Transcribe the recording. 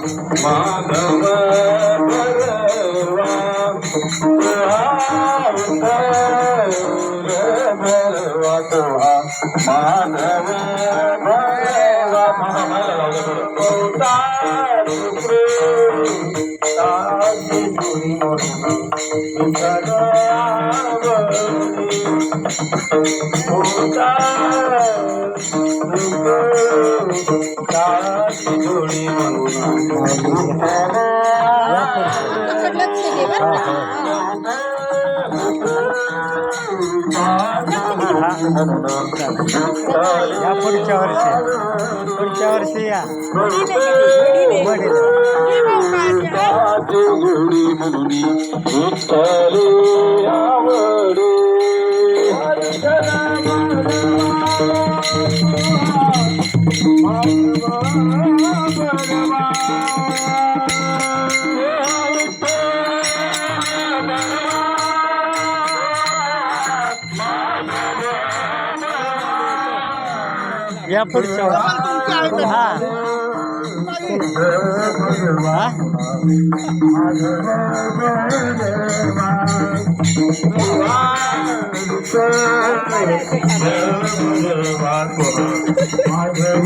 माधव भरवा भरवा तुहा माधव भरवा या पुढच्या वर्षी या घोडी म्हणून विठ्ठले आवडे या पुढच्या हा माधव